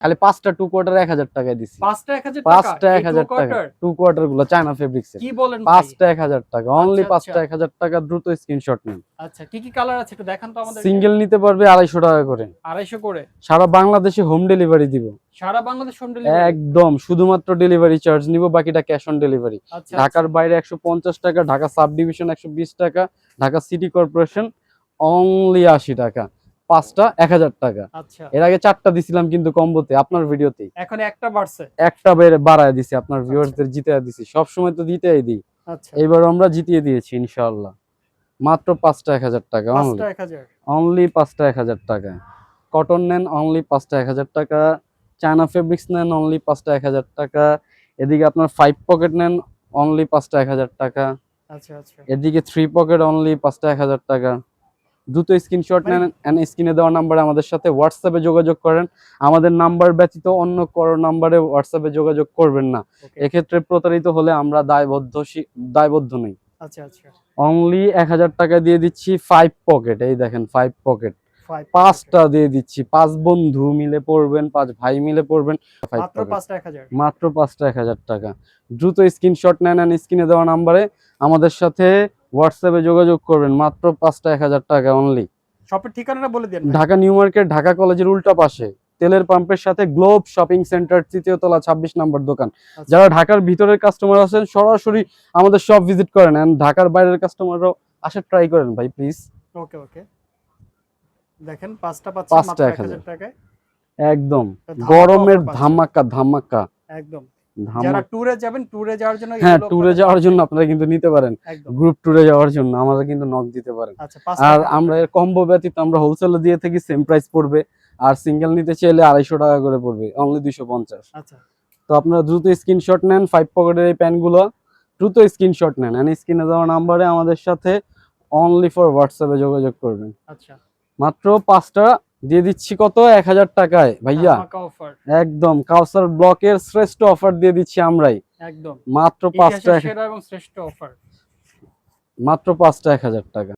খালি 5টা 2 কোয়ার্টার 1000 টাকায় দিছি। 5টা 1000 টাকা? 5টা 1000 টাকা 2 কোয়ার্টার গুলো চায়না ফেব্রিক্স এর। কি বলেন ভাই? 5টা 1000 টাকা, অনলি আচ্ছা, 5টা আচ্ছা। 1000 টাকা, দ্রুত স্ক্রিনশট নিন। আচ্ছা, কি কালার আছে একটু দেখান তো আমাদেরকে। সিঙ্গেল নিতে পারবে 250 টাকা করে। 250 করে? সারা বাংলাদেশে হোম ডেলিভারি দিব। সারা বাংলাদেশ হোম ডেলিভারি? একদম, শুধুমাত্র ডেলিভারি চার্জ নিব, বাকিটা ক্যাশ অন ডেলিভারি। আচ্ছা, ঢাকার আচ্ছা। বাইরে 150 টাকা, ঢাকা সাব ডিভিশন 120 টাকা, ঢাকা সিটি কর্পোরেশন অনলি 80 টাকা। 5টা 1000 টাকা। আচ্ছা। এর আগে 4টা দিছিলাম কিন্তু কম্বোতে, আপনার ভিডিওতেই। এখন একটা বাড়ছে? একটা বাড়ায় দিছি, আপনার ভিউয়ারদের জিতায় দিছি। সব সময় তো জিতেই দিই, আচ্ছা। এইবার আমরা জিতিয়ে দিয়েছি ইনশাআল্লাহ। মাত্র 5টা 1000 টাকা, 5টা 1000? অনলি 5টা 1000 টাকা। কটন নেন অনলি 5টা 1000 টাকা, চায়না ফেব্রিক্স নেন অনলি 5টা 1000 টাকা, এদিকে আপনার 5 পকেট নেন অনলি 5টা 1000 টাকা, আচ্ছা, আচ্ছা। এদিকে 3 পকেট অনলি 5টা 1000 টাকা। দ্রুত স্ক্রিনশট নেন এন্ড স্ক্রিনে দেওয়া নাম্বারে আমাদের সাথে হোয়াটসঅ্যাপে যোগাযোগ করেন। আমাদের নাম্বার ব্যতীত অন্য কারো নাম্বারে হোয়াটসঅ্যাপে যোগাযোগ করবেন না। এক্ষেত্রে প্রতারিত হলে আমরা দায়বদ্ধ নই। আচ্ছা, আচ্ছা। অনলি 1000 টাকা দিয়ে দিচ্ছি 5 পকেট। এই দেখেন 5 পকেট, 5টা দিয়ে দিচ্ছি। 5 বন্ধু মিলে পড়বেন, 5 ভাই মিলে পড়বেন। মাত্র 5টা 1000? মাত্র 5টা 1000 টাকা। দ্রুত স্ক্রিনশট নেন এন্ড স্ক্রিনে দেওয়া নাম্বারে আমাদের সাথে হোয়াটসঅ্যাপে যোগাযোগ করবেন। মাত্র 5টা 1000 টাকা অনলি। শপের ঠিকানাটা বলে দেন। ঢাকা নিউ মার্কেট, ঢাকা কলেজের উল্টা পাশে, তেলের পাম্পের সাথে গ্লোব শপিং সেন্টার, 3য় তলা, 26 নম্বর দোকান। যারা ঢাকার ভিতরের কাস্টমার আছেন সরাসরি আমাদের শপ ভিজিট করেন, এন্ড ঢাকার বাইরের কাস্টমাররাও আসার ট্রাই করেন ভাই প্লিজ। ওকে, ওকে। দেখেন 5টা পাচ্ছেন মাত্র 1000 টাকায়। একদম গরমের ধামাকা ধামাকা। একদম। যারা ট্যুরে যাবেন, ট্যুরে যাওয়ার জন্য হ্যাঁ, ট্যুরে যাওয়ার জন্য আপনারা কিন্তু নিতে পারেন। গ্রুপ ট্যুরে যাওয়ার জন্য আমাদের কিন্তু নক দিতে পারেন। আচ্ছা, আর আমরা এর কম্বো ব্যতীত আমরা হোলসেলে দিয়ে থাকি, সেম প্রাইস পড়বে। আর সিঙ্গেল নিতে চাইলে 250 টাকা করে পড়বে, অনলি 250। আচ্ছা। তো আপনারা দ্রুত স্ক্রিনশট নেন 5 পকেটের এই প্যান্টগুলো, দ্রুত স্ক্রিনশট নেন এন্ড স্ক্রিনে দেওয়া নাম্বারে আমাদের সাথে অনলি ফর হোয়াটসঅ্যাপে যোগাযোগ করবেন। আচ্ছা। মাত্র 5টা দিয়ে দিচ্ছি কত? 1000 টাকায় ভাইয়া। একদম কাউসার ব্লকের শ্রেষ্ঠ অফার দিয়ে দিচ্ছি আমরাই। একদম মাত্র 5টা সেরা এবং শ্রেষ্ঠ অফার। মাত্র 5টা 1000 টাকা।